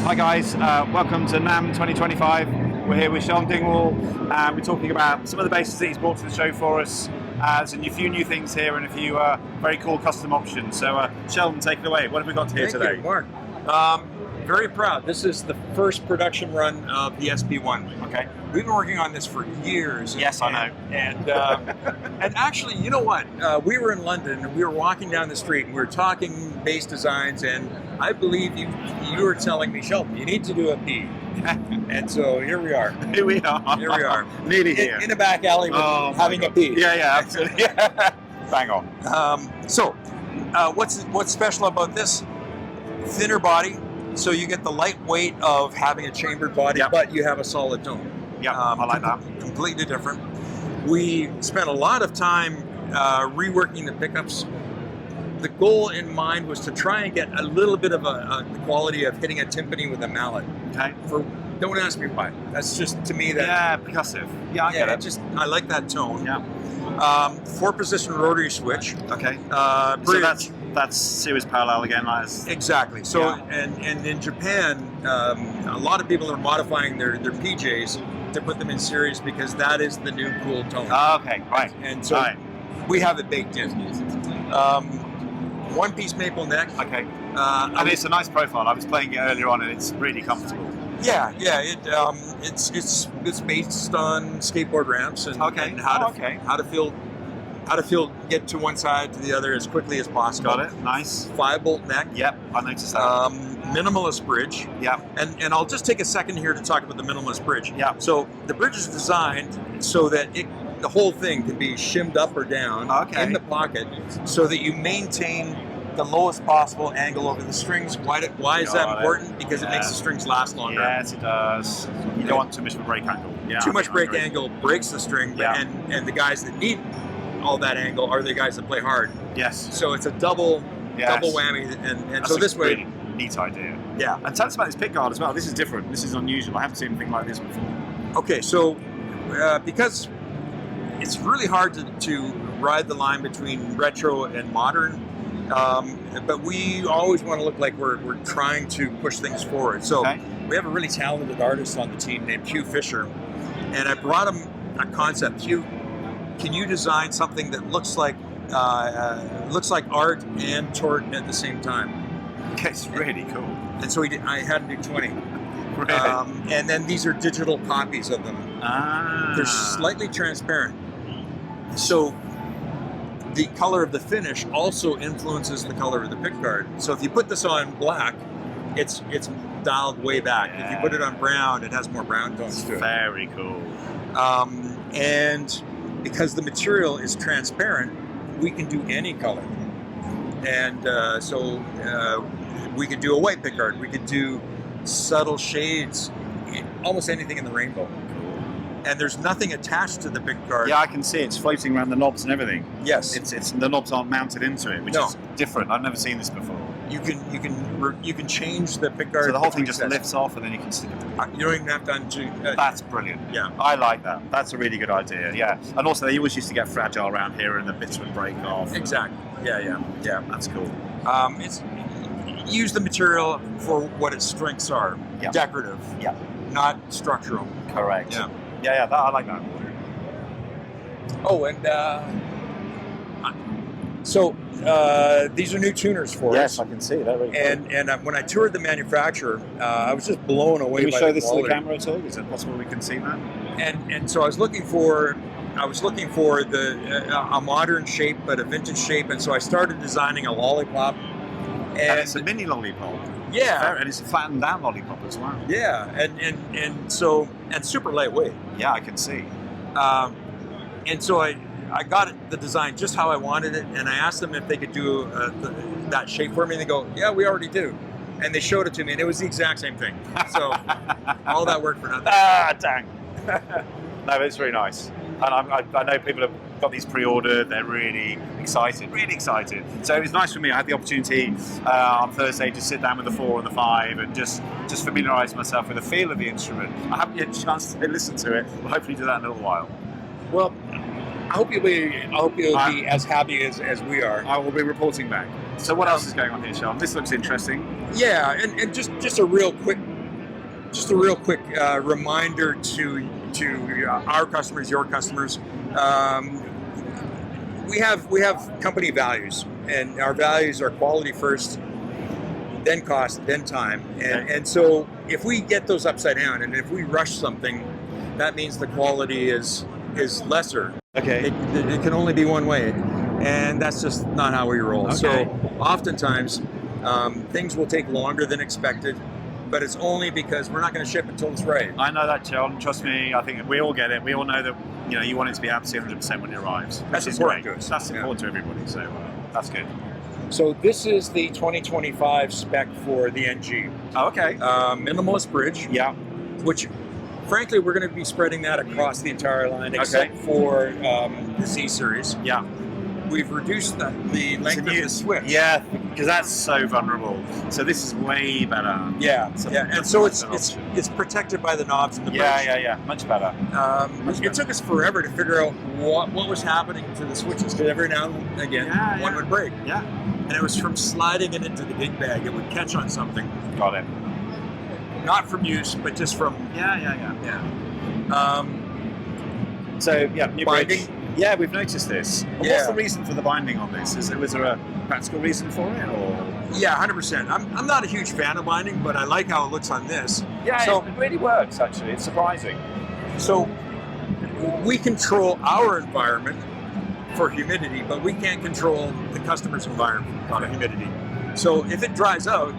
Hi guys, welcome to NAMM 2025. We're here with Sheldon Dingwall and we're talking about some of the basses that he's brought to the show for us. There's a few new things here and a few very cool custom options. So Sheldon, take it away. What have we got here today? Thank you, Mark. Very proud. This is the first production run of the SP1. Okay. We've been working on this for years. Yes, I know. And actually, you know what? We were in London and we were walking down the street and we were talking bass designs, and I believe you were telling me, Sheldon, you need to do a P. And so here we are. Here we are. Here we are. Nearly here. In a back alley with having a P. Yeah, absolutely. Bang on. What's special about this? Thinner body. So you get the lightweight of having a chambered body, but you have a solid tone. Yeah, I like that. Completely different. We spent a lot of time reworking the pickups. The goal in mind was to try and get a little bit of the quality of hitting a timpani with a mallet. Okay. Don't ask me why. That's just, to me, that... Yeah, percussive. Yeah, I get it. I like that tone. Yeah. 4-position rotary switch. Okay. So that's series parallel again, exactly. So and in Japan, a lot of people are modifying their PJs to put them in series because that is the new cool tone. Okay, right. And so we have it baked in. One-piece maple neck. Okay. And it's a nice profile. I was playing it earlier on, and it's really comfortable. Yeah. It's based on skateboard ramps and how to feel get to one side to the other as quickly as possible. Got it. Nice. 5-bolt neck. Yep, I noticed that. Minimalist bridge. Yeah. And I'll just take a second here to talk about the minimalist bridge. Yeah. So the bridge is designed so that the whole thing can be shimmed up or down in the pocket so that you maintain the lowest possible angle over the strings. Why is that important? Because it makes the strings last longer. Yes, it does. You don't want too much of a break angle. Yeah, too much break angle breaks the string, and the guys that need all that angle are the guys that play hard. Yes. So it's a double whammy, and so this way. Really neat idea. Yeah. And tell us about this pick guard as well. This is different. This is unusual. I haven't seen anything like this before. Okay, so because it's really hard to ride the line between retro and modern, but we always want to look like we're trying to push things forward. So we have a really talented artist on the team named Hugh Fisher, and I brought him a concept. Hugh, can you design something that looks like art and tort at the same time? Okay, it's really cool. And so I had him do 20. Really? And then these are digital copies of them. They're slightly transparent. So the color of the finish also influences the color of the pickguard. So if you put this on black, it's dialed way back. If you put it on brown, it has more brown tones to it. Very cool. And because the material is transparent, we can do any color. And so we could do a white pickguard. We could do subtle shades, almost anything in the rainbow. And there's nothing attached to the pickguard. Yeah, I can see it's floating around the knobs and everything. Yes, it's the knobs aren't mounted into it, which is different. I've never seen this before. You can change the pickguard. So the whole thing just lifts off, and then you can stick it. You don't even have to undo. That's brilliant. Yeah, I like that. That's a really good idea. Yeah, and also they always used to get fragile around here, and the bits would break off. Exactly. Yeah. That's cool. It's use the material for what its strengths are. Yeah. Decorative. Yeah. Not structural. Correct. Yeah. Yeah. I like that. Oh, and so these are new tuners for us. Yes, I can see that. Really and when I toured the manufacturer, I was just blown away. Can we by show the this quality. to the camera at all? Is it possible we can see that? And so I was looking for a modern shape, but a vintage shape, and so I started designing a lollipop. And it's a mini lollipop. Yeah, and it's a flattened down lollipop as well. Yeah, and super lightweight. Yeah, I can see. And so I got the design just how I wanted it, and I asked them if they could do that shape for me, and they go, yeah, we already do. And they showed it to me, and it was the exact same thing. So all that work for nothing. Dang. No, but it's really nice. And I know people have got these pre-ordered. They're really excited. So it was nice for me. I had the opportunity on Thursday to sit down with the 4 and the 5 and just familiarise myself with the feel of the instrument. I haven't had a chance to listen to it. We'll hopefully do that in a little while. Well, I hope you'll be as happy as we are. I will be reporting back. So what else is going on here, Sheldon? This looks interesting. Yeah, and just a real quick reminder to our customers, your customers. We have company values, and our values are quality first, then cost, then time. And so if we get those upside down, and if we rush something, that means the quality is lesser. Okay. It can only be one way, and that's just not how we roll. Okay. So oftentimes things will take longer than expected, but it's only because we're not going to ship until it's right. I know that, Sheldon. Trust me. I think we all get it. We all know that you want it to be absolutely 100% when it arrives. That's important to us. That's important to everybody. So that's good. So this is the 2025 spec for the NG. Oh, okay. Minimalist bridge. Yeah. Which, frankly, we're going to be spreading that across the entire line, except for the Z series. Yeah. We've reduced the length of the switch. Yeah, because that's so vulnerable. So this is way better. Yeah, and so it's protected by the knobs in the bridge. Yeah, much better. It took us forever to figure out what was happening to the switches, because every now and again one would break. Yeah. And it was from sliding it into the gig bag. It would catch on something. Got it. Not from use, but just from... Yeah. New binding. bridge. Yeah, we've noticed this. What's the reason for the binding on this? Was there a practical reason for it, or? Yeah, 100%. I'm not a huge fan of binding, but I like how it looks on this. Yeah, so it really works, actually. It's surprising. So we control our environment for humidity, but we can't control the customer's environment for humidity. So if it dries out,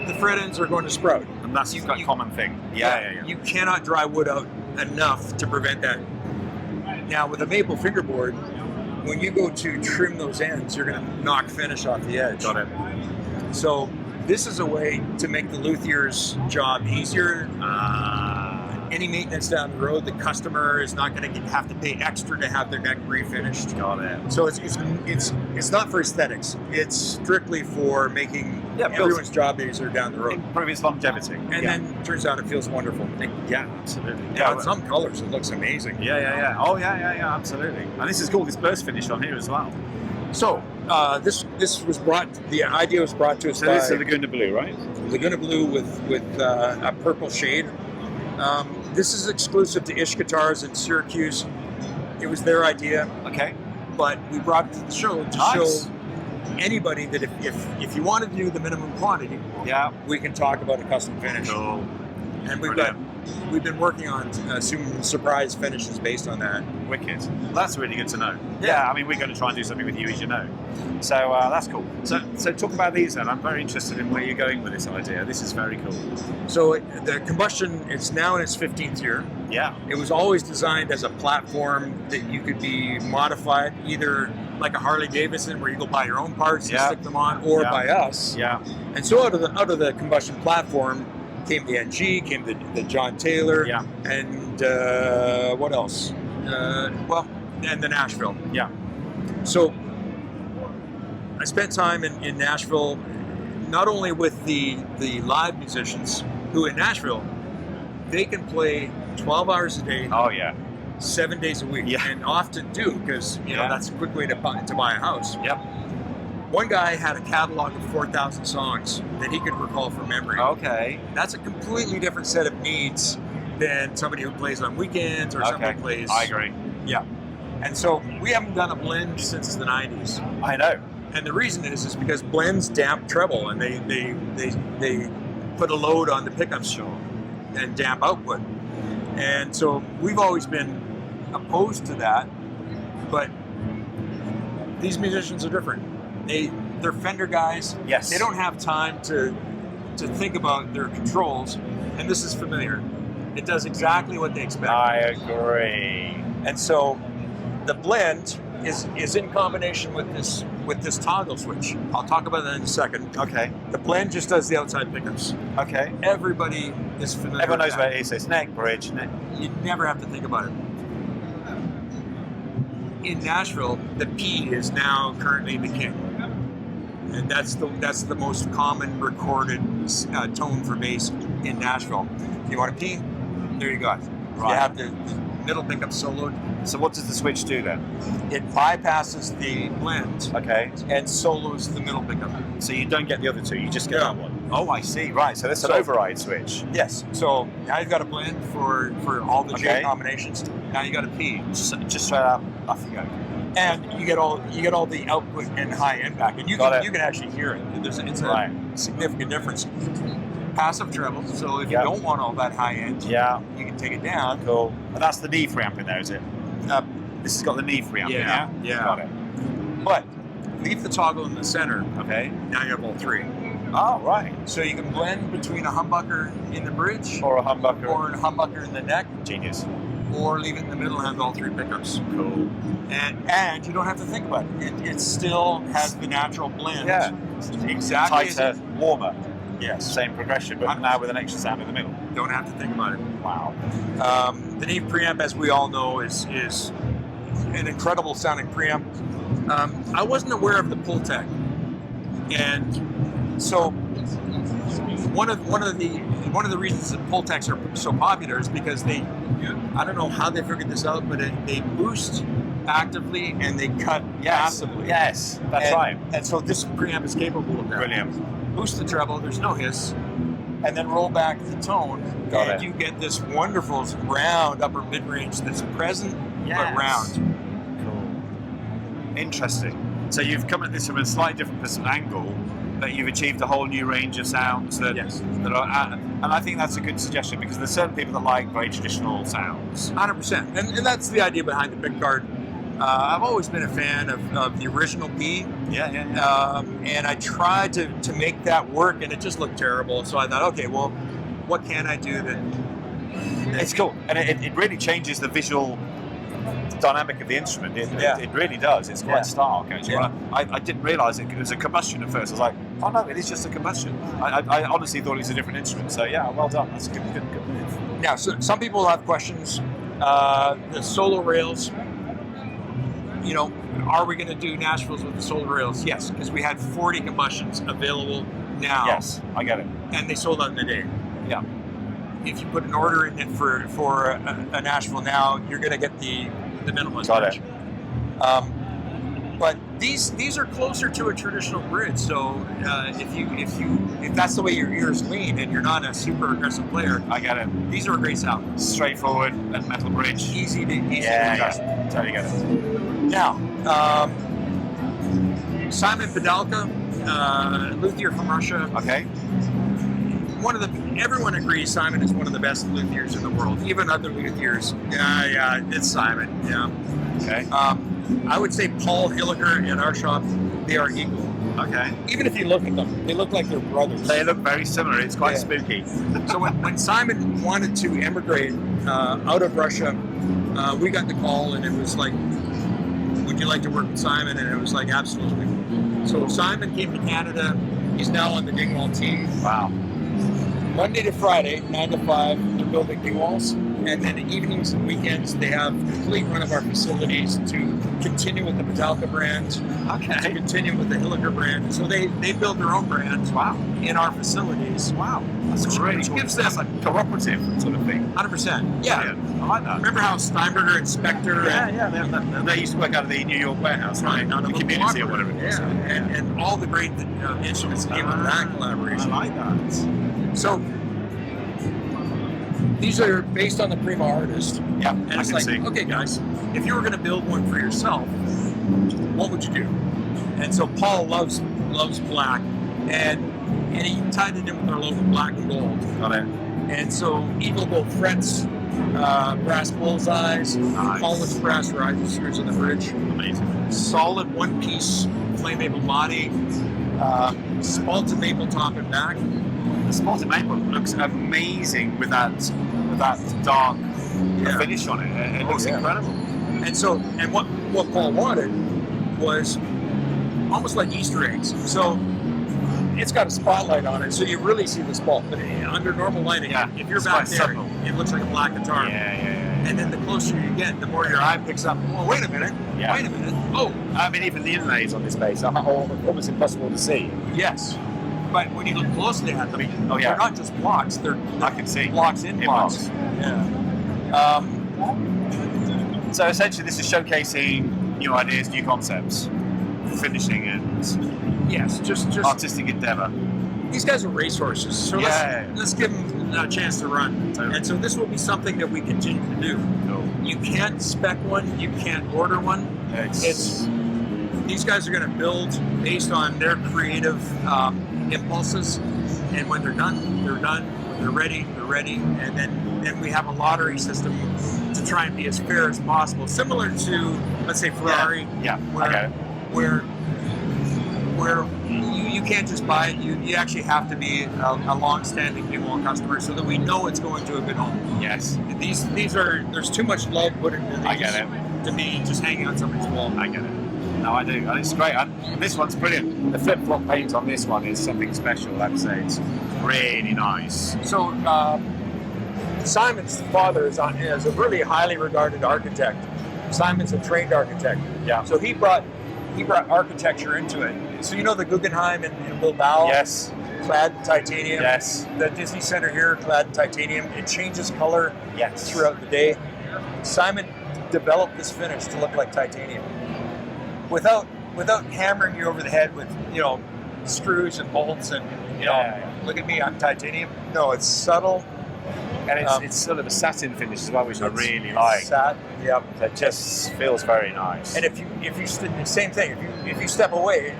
the fret ends are going to sprout. And that's a common thing. Yeah. You cannot dry wood out enough to prevent that. Now, with a maple fingerboard, when you go to trim those ends, you're going to knock finish off the edge. Got it. So this is a way to make the luthier's job easier. Any maintenance down the road, the customer is not going to have to pay extra to have their neck refinished. Got it. So it's not for aesthetics. It's strictly for making everyone's job easier down the road. Improve its longevity. And then turns out it feels wonderful. Yeah, absolutely. Yeah, on some colors it looks amazing. Yeah. Oh, yeah, absolutely. And this is cool, this burst finish on here as well. So this was brought. The idea was brought to us by this is Laguna Blue, right? Laguna Blue with a purple shade. This is exclusive to Ish Guitars in Syracuse. It was their idea. Okay. But we brought it to the show to show anybody that if you wanted to do the minimum quantity, we can talk about a custom finish. Cool. And we've been working on some surprise finishes based on that. Wicked. Well, that's really good to know. Yeah, I mean, we're going to try and do something with you, as you know. So that's cool. So talk about these then. I'm very interested in where you're going with this idea. This is very cool. So the Combustion, it's now in its 15th year. Yeah. It was always designed as a platform that you could be modified, either like a Harley Davidson, where you go buy your own parts and stick them on, or by us. Yeah. And so out of the Combustion platform came the NG, came the John Taylor, and what else? And the Nashville. Yeah. So I spent time in Nashville, not only with the live musicians, who in Nashville, they can play 12 hours a day. Oh, yeah. 7 days a week, and often do, because that's a quick way to buy a house. Yep. One guy had a catalog of 4,000 songs that he could recall from memory. Okay. That's a completely different set of needs than somebody who plays on weekends or somebody who plays. I agree. Yeah. And so we haven't done a blend since the 90s. I know. And the reason is because blends damp treble, and they put a load on the pickups and damp output. And so we've always been opposed to that, but these musicians are different. They're Fender guys. Yes. They don't have time to think about their controls, and this is familiar. It does exactly what they expect. I agree. And so the blend is in combination with this toggle switch. I'll talk about that in a second. Okay. The blend just does the outside pickups. Okay. Everybody is familiar. Everyone knows with where it is. It's neck, bridge, neck. You never have to think about it. In Nashville, the P is now currently the king, and that's the most common recorded tone for bass in Nashville. If you want a P, there you go. Right. You have the middle pickup soloed. So what does the switch do then? It bypasses the blend Okay. and solos the middle pickup. So you don't get the other two, you just get Yeah. that one. Oh, I see. Right. So that's an So- override switch. Yes. So now you've got a blend for all the Okay. J combinations. Now you got a P, Just straight up, off you go. and you get all the output and high end back, and you Got can it. you can actually hear it. It's a Right. significant difference. Passive treble. So if Yeah. you don't want all that high end, Yeah. you can take it down. Cool. And that's the knee preamp in there, is it? This has got the knee preamp in Yeah, there? yeah. Got it. But leave the toggle in the center. Okay. Now you have all three. Oh, right. So you can blend between a humbucker in the bridge Or a humbucker. or a humbucker in the neck, Genius. or leave it in the middle and have all three pickups. Cool. And you don't have to think about it. It still has the natural blend. Yeah. Exactly. Tighter, warmer. Yes. Same progression, but now with an extra sound in the middle. Don't have to think about it. Wow. The Neve preamp, as we all know, is an incredible sounding preamp. I wasn't aware of the Pultec, and so one of the reasons that Pultecs are so popular is because I don't know how they figured this out, but they boost actively and they cut passively. Yes, that's right. And so this preamp is capable of that. Brilliant. Boost the treble, there's no hiss, and then roll back the tone, Got and it. you get this wonderful round upper mid-range that's present Yes. but round. Cool. Interesting. So you've come at this from a slightly different angle, but you've achieved a whole new range of sounds that Yes. that are, and I think that's a good suggestion because there's certain people that like very traditional sounds. 100%. And that's the idea behind the pickguard. I've always been a fan of the original P, Yeah. and I tried to make that work, and it just looked terrible. So I thought, okay, well, what can I do that? It's cool, and it really changes the visual dynamic of the instrument. It really does. It's quite Yeah. stark. Actually, Yeah. I didn't realise it was a combustion at first. I was like, oh no, it is just a combustion. I honestly thought it was a different instrument. So yeah, well done. That's a good move. Now, so some people have questions. The solo rails. You know, are we going to do Nashvilles with the solo rails? Yes, because we had 40 combustions available now. Yes, I get it. And they sold out in a day. Yeah. If you put an order in it for a Nashville now, you're going to get the minimalist Got bridge. it. But these are closer to a traditional bridge. So if that's the way your ears lean and you're not a super aggressive player, I get it. these are a great sound. Straightforward and metal bridge. Easy to adjust. Yeah, totally get it. Now, Simon Padalka, luthier from Russia. Okay. Everyone agrees Simon is one of the best luthiers in the world. Even other luthiers. Yeah, it's Simon. Yeah. Okay. I would say Paul Hilliker in our shop, they are equal. Okay. Even if you look at them, they look like they're brothers. They look very similar. It's quite spooky. So when Simon wanted to emigrate out of Russia, we got the call and it was like, would you like to work with Simon? And it was like, absolutely. So Simon came to Canada. He's now on the Dingwall team. Wow. Monday to Friday, 9 to 5, they're building Dingwalls. And then evenings and weekends, they have complete run of our facilities to continue with the Padalka brand, to Okay. continue with the Hilliker brand. So they build their own brands in our facilities. Wow. That's great. Which gives That's them like cooperative sort of thing. 100%. Yeah. Brilliant. I like that. Remember how Steinberger and Spectre They used to work out of the New York warehouse, right? out The of the community or whatever it was. Yeah, and all the great instruments that came out of that collaboration. I like that. So these are based on the Prima artist. Yeah, And I it's can like, see. okay, guys, if you were going to build one for yourself, what would you do? And so Paul loves black, and he tied it in with our logo, black and gold. Got it. And so Eagle Bolt frets, brass bullseyes, Nice. polished brass risers on the bridge, Amazing. solid one-piece flame maple body, spalted maple top and back. The spotted maple looks amazing with that dark finish on it. It looks incredible. And so, and what Paul wanted was almost like Easter eggs. So it's got a spotlight on it, so you really see the spot. But under normal lighting, if you're it's back quite there, subtle. it looks like a black guitar. Yeah. And then the closer you get, the more your eye picks up. Oh, wait a minute. Yeah. Wait a minute. Oh, I mean, even the inlays on this bass are almost impossible to see. yes. But when you look closely at them, they're not just blocks. They're I can see. blocks in blocks. Yeah. So essentially, this is showcasing new ideas, new concepts, finishing and Yes, just artistic endeavor. these guys are racehorses, so let's give them a chance to run. Totally. And so this will be something that we continue to do. Cool. You can't spec one, you can't order one. It's these guys are going to build based on their creative impulses, and when they're done, they're done. When they're ready, and then we have a lottery system to try and be as fair as possible, similar to, let's say, Ferrari, where you can't just buy it. You actually have to be a long-standing Dingwall customer so that we know it's going to a good home. Yes. These are, there's too much love put into these I get it. to be just hanging on somebody's wall. I get it. No, I do. And it's great. This one's brilliant. The flip-flop paint on this one is something special, I'd say. It's really nice. So Simon's father is a really highly regarded architect. Simon's a trained architect. Yeah. So he brought architecture into it. So you know the Guggenheim in Bilbao? Yes. Clad in titanium. Yes. The Disney Center here, clad in titanium. It changes color Yes. throughout the day. Simon developed this finish to look like titanium without hammering you over the head with, screws and bolts and, look at me, I'm titanium. No, it's subtle. And it's sort of a satin finish as well, which I really like. Satin, yep. It just feels very nice. And if you same thing. If you step away,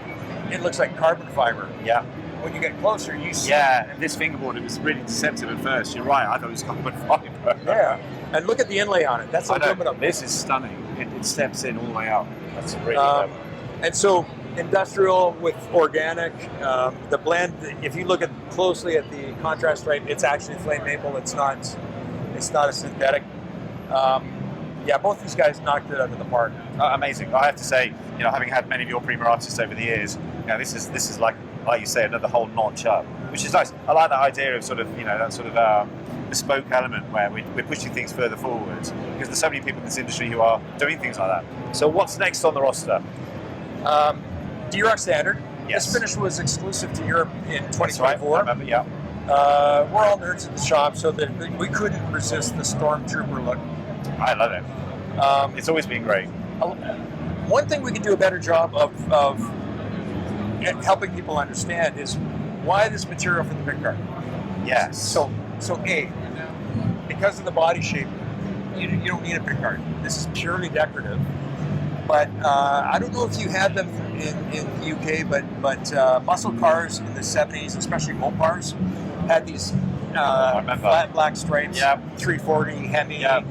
it looks like carbon fiber. Yeah. When you get closer, you see. Yeah. And this fingerboard, it was really deceptive at first. You're right. I thought it was carbon fiber. Yeah. And look at the inlay on it. That's aluminum. This is stunning. It steps in all the way up. That's really clever. And so industrial with organic, the blend. If you look closely at the contrast stripe, it's actually flame maple. It's not a synthetic. Both these guys knocked it out of the park. Amazing. I have to say, having had many of your Prima artists over the years, this is like you say, another whole notch up, which is nice. I like that idea of sort of that sort of bespoke element where we're pushing things further forward, because there's so many people in this industry who are doing things like that. So what's next on the roster? D-Rock Standard. Yes. This finish was exclusive to Europe in 2024. That's right. I remember, yeah. We're all nerds at the shop, so that we couldn't resist the Stormtrooper look. I love it. It's always been great. One thing we can do a better job of helping people understand is why this material for the pickguard. Yes. So A, because of the body shape, you don't need a pickguard. This is purely decorative. But I don't know if you had them in the UK, but muscle cars in the 70s, especially Mopars, had these flat black stripes. Yep. 340 Hemi. Yep.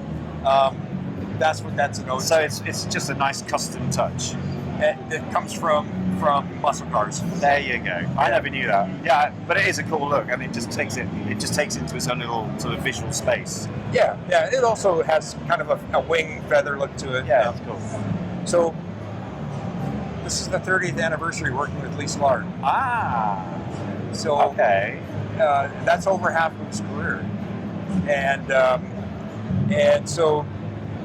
That's what that's an ode. So it's just a nice custom touch. It comes from muscle cars. There you go. I never knew that. Yeah, but it is a cool look, and it just takes it into its own little sort of visual space. Yeah. It also has kind of a wing feather look to it. Yeah, that's cool. So this is the 30th anniversary working with Lee Slard. So okay. That's over half of his career, and so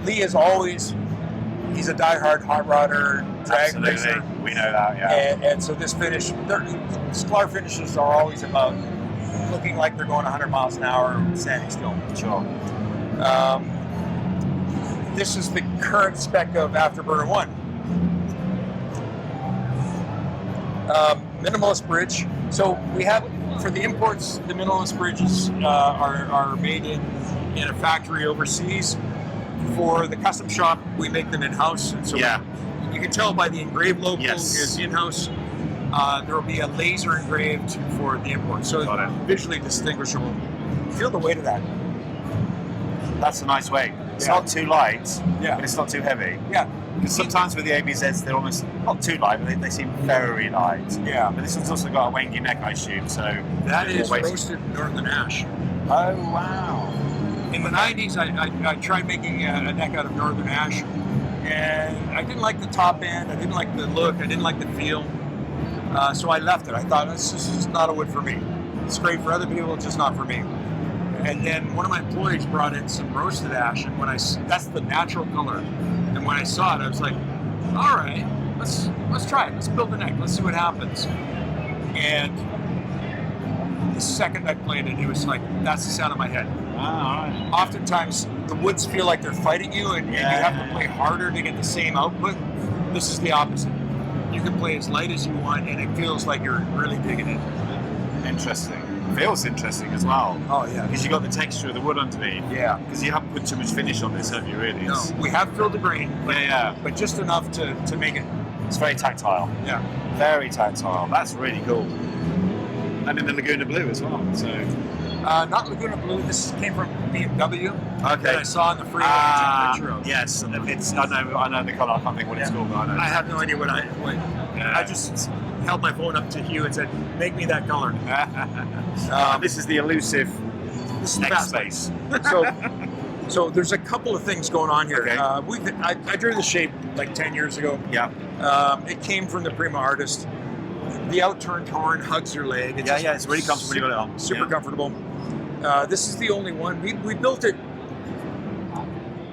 Lee is always. He's a diehard hot rodder, drag racer. We know that, yeah. And so this finish, Sklar finishes are always about looking like they're going 100 miles an hour standing still. Sure. This is the current spec of Afterburner 1. Minimalist bridge. So we have, for the imports, the minimalist bridges are made in a factory overseas. For the custom shop, we make them in-house. And so you can tell by the engraved logo is in-house. There will be a laser engraved for the import. So it's visually distinguishable. Feel the weight of that. That's a nice weight. It's not too light, but it's not too heavy. Yeah. Because sometimes with the ABZs, they're almost not too light, but they seem very light. Yeah. But this one's also got a wangy neck, I assume. So that is roasted northern ash. Oh wow! In the 90s, I tried making a neck out of northern ash, and I didn't like the top end. I didn't like the look. I didn't like the feel. So I left it. I thought this is not a wood for me. It's great for other people, it's just not for me. And then one of my employees brought in some roasted ash, and that's the natural color. And when I saw it, I was like, all right, let's try it. Let's build a neck. Let's see what happens. And the second I played it, it was like, that's the sound of my head. Ah, all right. Oftentimes, the woods feel like they're fighting you, and you have to play harder to get the same output. This is the opposite. You can play as light as you want, and it feels like you're really digging it. Interesting. Feels interesting as well. Oh, yeah. Because you got the texture of the wood underneath. Yeah. Because you haven't put too much finish on this, have you, really? No, we have filled the grain, but just enough to make it. It's very tactile. Yeah. Very tactile. That's really cool. And in the Laguna Blue as well. So. Not Laguna Blue. This came from BMW. Okay. That I saw in the freeway and took a picture of. Yes. It's. I know the colour. I can't think what it's called, but I know. I have no idea what I just held my phone up to Hugh and said, "Make me that color." This is the elusive This is X space. So there's a couple of things going on here. Okay. I drew the shape like 10 years ago. Yeah. It came from the Prima artist. The outturned horn hugs your leg. It's really comfortable when you got it on. Super comfortable. This is the only one. We built it.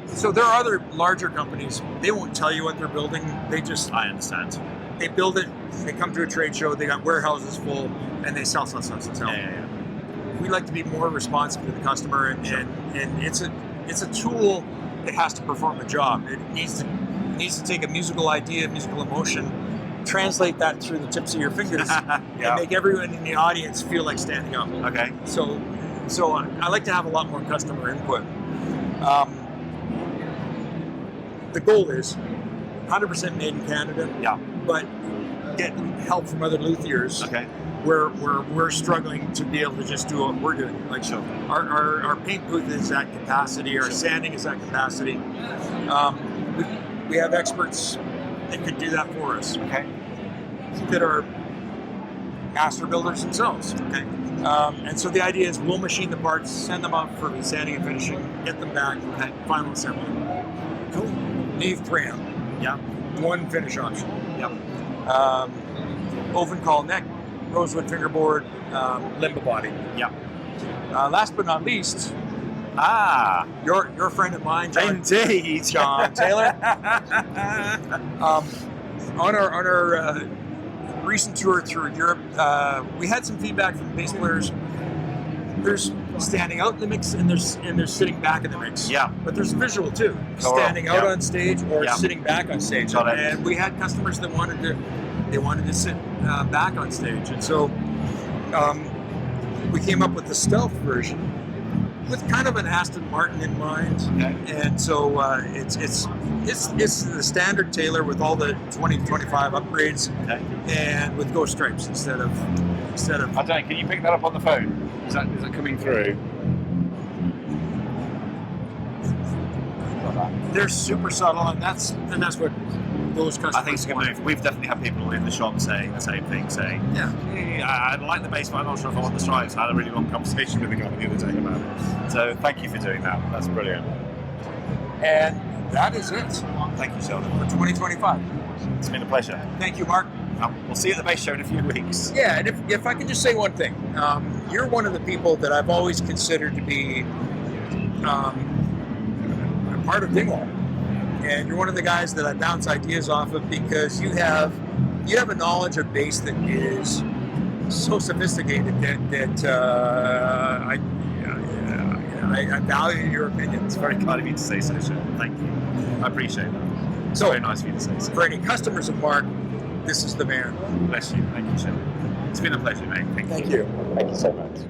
So there are other larger companies. They won't tell you what they're building. I understand. They build it. They come to a trade show. They got warehouses full, and they sell. Yeah. We like to be more responsive to the customer, and it's a tool that has to perform a job. It needs to take a musical idea, musical emotion, translate that through the tips of your fingers, and make everyone in the audience feel like standing up. Okay. So I like to have a lot more customer input. The goal is 100% made in Canada. Yeah. But get help from other luthiers. Okay. Where we're struggling to be able to just do what we're doing. Like, Sure. Our paint booth is at capacity, our sanding is at capacity. We have experts that could do that for us. Okay. That are master builders themselves. Okay. And so the idea is we'll machine the parts, send them out for sanding and finishing, get them back, final assembly. Cool. Leave pram. Yeah. One finish option. Yep. Oven call neck, rosewood fingerboard, limba body. Yep. Last but not least, your friend of mine, John Taylor. On our recent tour through Europe, we had some feedback from bass players. There's standing out in the mix, and there's sitting back in the mix. Yeah. But there's visual too. Standing out on stage or sitting back on stage. And we had customers that wanted to sit back on stage, and so we came up with the Stealth version with kind of an Aston Martin in mind. Okay. And so it's the standard Taylor with all the 2025 upgrades, and with ghost stripes instead of. I don't know. Can you pick that up on the phone? Is that coming through? They're super subtle, and that's what those customers I think it's a good move. We've definitely had people in the shop saying the same thing, saying, I like the bass, but I'm not sure if I want the stripes. I had a really long conversation with the guy the other day about it. So thank you for doing that. That's brilliant. And that is it. Thank you, Sheldon. For 2025. It's been a pleasure. Thank you, Mark. We'll see you at the bass show in a few weeks. Yeah, and if I can just say one thing, you're one of the people that I've always considered to be a part of Dingwall, and you're one of the guys that I bounce ideas off of because you have a knowledge of bass that is so sophisticated that I value your opinion. It's very kind of you to say so, Sheldon. Thank you. I appreciate that. It's very nice of you to say so. For any customers of Mark, this is the man. Bless you. Thank you, Sheldon. It's been a pleasure, mate. Thank you. Thank you so much.